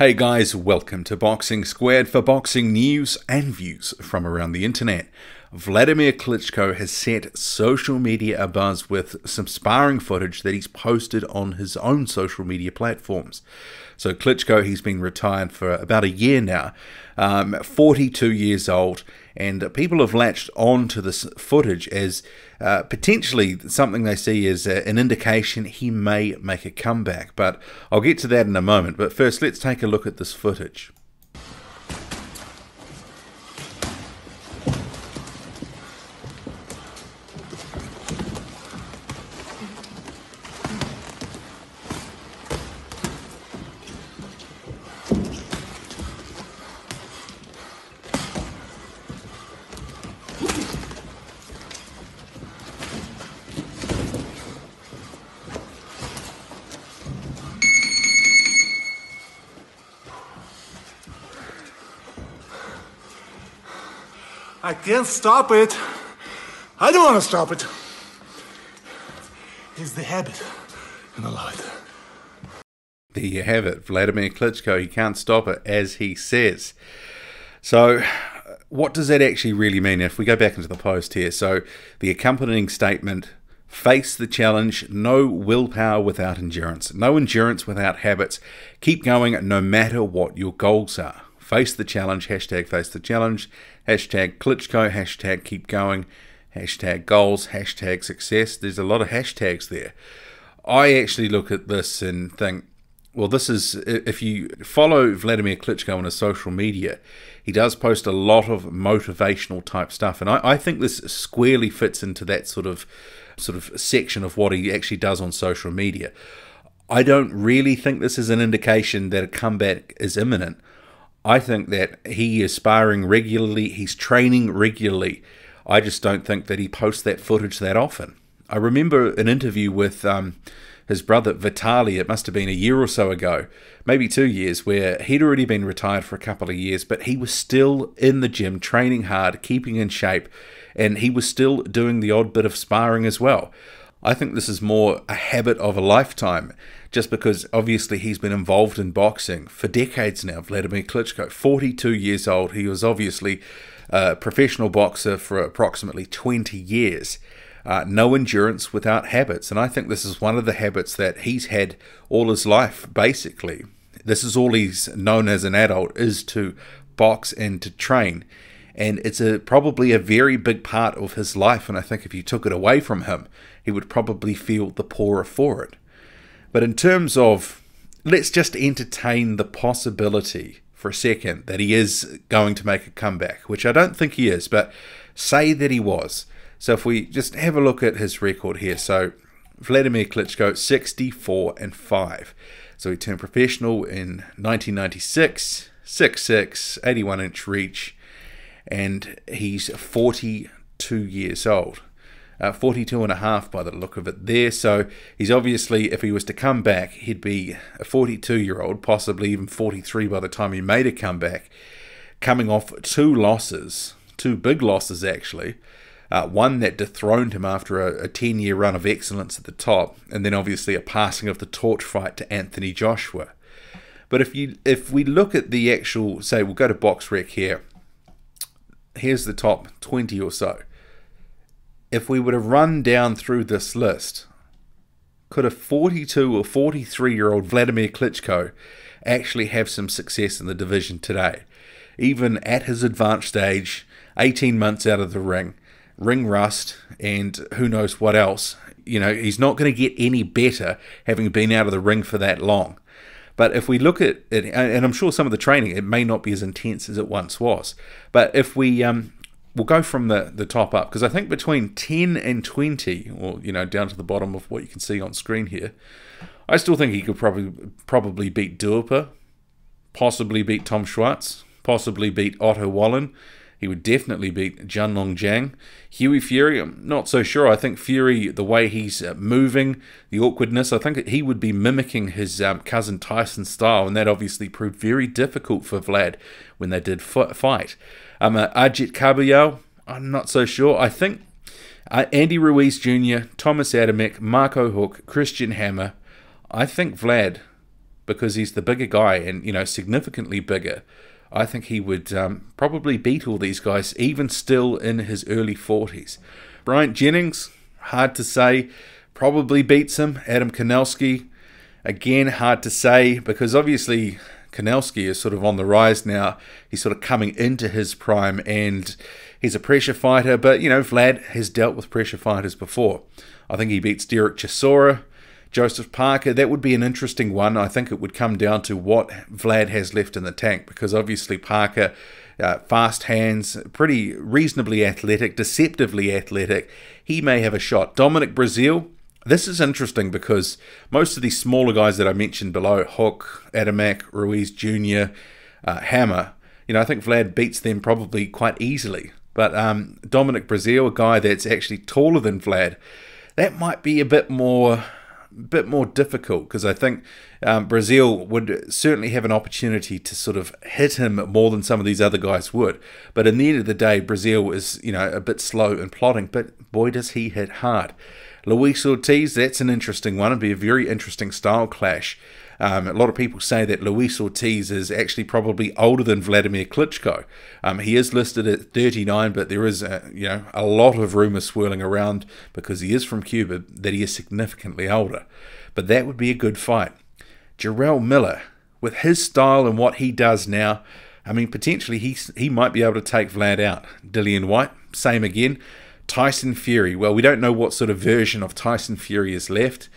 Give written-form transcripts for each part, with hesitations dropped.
Hey guys, welcome to Boxing Squared for boxing news and views from around the internet. Wladimir Klitschko has set social media abuzz with some sparring footage that he's posted on his own social media platforms. So Klitschko, he's been retired for about a year now, 42 years old, and people have latched on to this footage as potentially something they see as an indication he may make a comeback. But I'll get to that in a moment. But first, let's take a look at this footage. I can't stop it. I don't want to stop it. It's the habit and a lot. There you have it, Wladimir Klitschko. He can't stop it, as he says. So what does that actually really mean? If we go back into the post here, so the accompanying statement: face the challenge, no willpower without endurance, no endurance without habits, keep going no matter what your goals are. Face the challenge, hashtag face the challenge, hashtag Klitschko, hashtag keep going, hashtag goals, hashtag success. There's a lot of hashtags there. I actually look at this and think, well, this is, if you follow Wladimir Klitschko on his social media, he does post a lot of motivational type stuff, and I think this squarely fits into that sort of section of what he actually does on social media. I don't really think this is an indication that a comeback is imminent. I think that he is sparring regularly, he's training regularly. I just don't think that he posts that footage that often. I remember an interview with his brother Vitaly, it must have been a year or so ago, maybe 2 years, where he'd already been retired for a couple of years, but he was still in the gym, training hard, keeping in shape, and he was still doing the odd bit of sparring as well. I think this is more a habit of a lifetime, just because obviously he's been involved in boxing for decades now. Wladimir Klitschko, 42 years old. He was obviously a professional boxer for approximately 20 years. No endurance without habits. And I think this is one of the habits that he's had all his life, basically. This is all he's known as an adult, is to box and to train. And it's probably a very big part of his life, and I think if you took it away from him, he would probably feel the poorer for it. But in terms of, let's just entertain the possibility for a second that he is going to make a comeback, which I don't think he is, but say that he was. So if we just have a look at his record here, so Wladimir Klitschko, 64-5. So he turned professional in 1996, 6'6", 81-inch reach, and he's 42 years old. 42 and a half by the look of it there. So he's obviously, if he was to come back, he'd be a 42-year-old, possibly even 43 by the time he made a comeback, coming off two losses, two big losses actually. One that dethroned him after a 10-year run of excellence at the top, and then obviously a passing of the torch fight to Anthony Joshua. But if we look at the actual, say we'll go to BoxRec here, here's the top 20 or so. If we were to run down through this list, could a 42 or 43-year-old Wladimir Klitschko actually have some success in the division today? Even at his advanced age, 18 months out of the ring rust, and who knows what else. You know, he's not going to get any better having been out of the ring for that long. But if we look at it, and I'm sure some of the training, it may not be as intense as it once was, but if we we'll go from the top up, because I think between 10 and 20, or you know, down to the bottom of what you can see on screen here, I still think he could probably beat Duhaupas, possibly beat Tom Schwartz, possibly beat Otto Wallen. He would definitely beat Junlong Zhang. Hughie Fury, I'm not so sure. I think Fury, the way he's moving, the awkwardness, I think he would be mimicking his cousin Tyson's style, and that obviously proved very difficult for Vlad when they did fight. Ajit Caballero, I'm not so sure. I think Andy Ruiz Jr., Thomas Adamek, Marco Hook, Christian Hammer. I think Vlad because he's the bigger guy and, significantly bigger. I think he would probably beat all these guys, even still in his early 40s. Bryant Jennings, hard to say, probably beats him. Adam Kanelski, again, hard to say, because obviously Kanelski is sort of on the rise now. He's sort of coming into his prime, and he's a pressure fighter, but, Vlad has dealt with pressure fighters before. I think he beats Derek Chisora. Joseph Parker, that would be an interesting one. I think it would come down to what Vlad has left in the tank, because obviously Parker, fast hands, pretty reasonably athletic, deceptively athletic. He may have a shot. Dominic Breazeale, this is interesting because most of these smaller guys that I mentioned below, Hook, Adamek, Ruiz Jr., Hammer, I think Vlad beats them probably quite easily. But Dominic Breazeale, a guy that's actually taller than Vlad, that might be a bit more difficult, because I think Breazeale would certainly have an opportunity to sort of hit him more than some of these other guys would. But in the end of the day, Breazeale is, a bit slow and plodding, but boy, does he hit hard. Luis Ortiz, that's an interesting one. It'd be a very interesting style clash. A lot of people say that Luis Ortiz is actually probably older than Wladimir Klitschko. He is listed at 39, but there is a lot of rumors swirling around, because he is from Cuba, that he is significantly older. But that would be a good fight. Jarrell Miller, with his style and what he does now, potentially he might be able to take Vlad out. Dillian White, same again. Tyson Fury, well, we don't know what sort of version of Tyson Fury is left.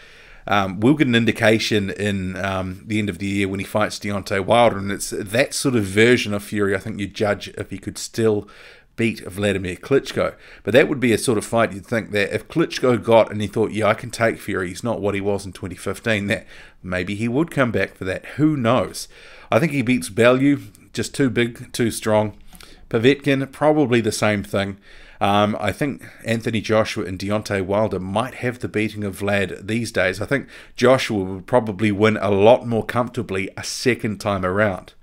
We'll get an indication in the end of the year when he fights Deontay Wilder, and it's that sort of version of Fury I think you judge if he could still beat Wladimir Klitschko. But that would be a sort of fight you'd think that if Klitschko got and he thought, yeah, I can take Fury, he's not what he was in 2015, that maybe he would come back for that. Who knows? I think he beats Bellew, just too big, too strong. Povetkin, probably the same thing. I think Anthony Joshua and Deontay Wilder might have the beating of Vlad these days. I think Joshua would probably win a lot more comfortably a second time around.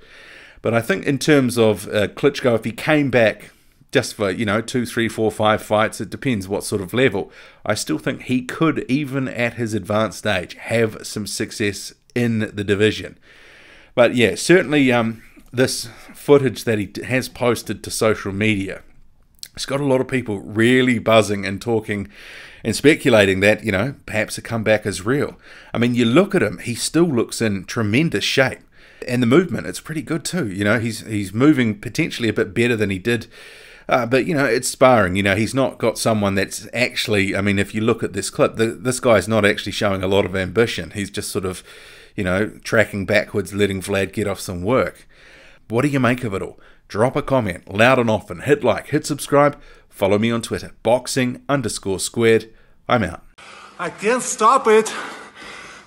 But I think in terms of Klitschko, if he came back just for, 2, 3, 4, 5 fights, it depends what sort of level, I still think he could, even at his advanced age, have some success in the division. But yeah, certainly this footage that he has posted to social media, it's got a lot of people really buzzing and talking and speculating that, perhaps a comeback is real. You look at him, he still looks in tremendous shape. And the movement, it's pretty good too. He's moving potentially a bit better than he did. But, it's sparring. He's not got someone that's actually, if you look at this clip, this guy's not actually showing a lot of ambition. He's just sort of, tracking backwards, letting Vlad get off some work. What do you make of it all? Drop a comment, loud and often, hit like, hit subscribe, follow me on Twitter, boxing_squared. I'm out. I can't stop it.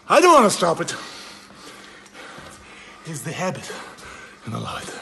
I don't want to stop it. It's the habit and the light.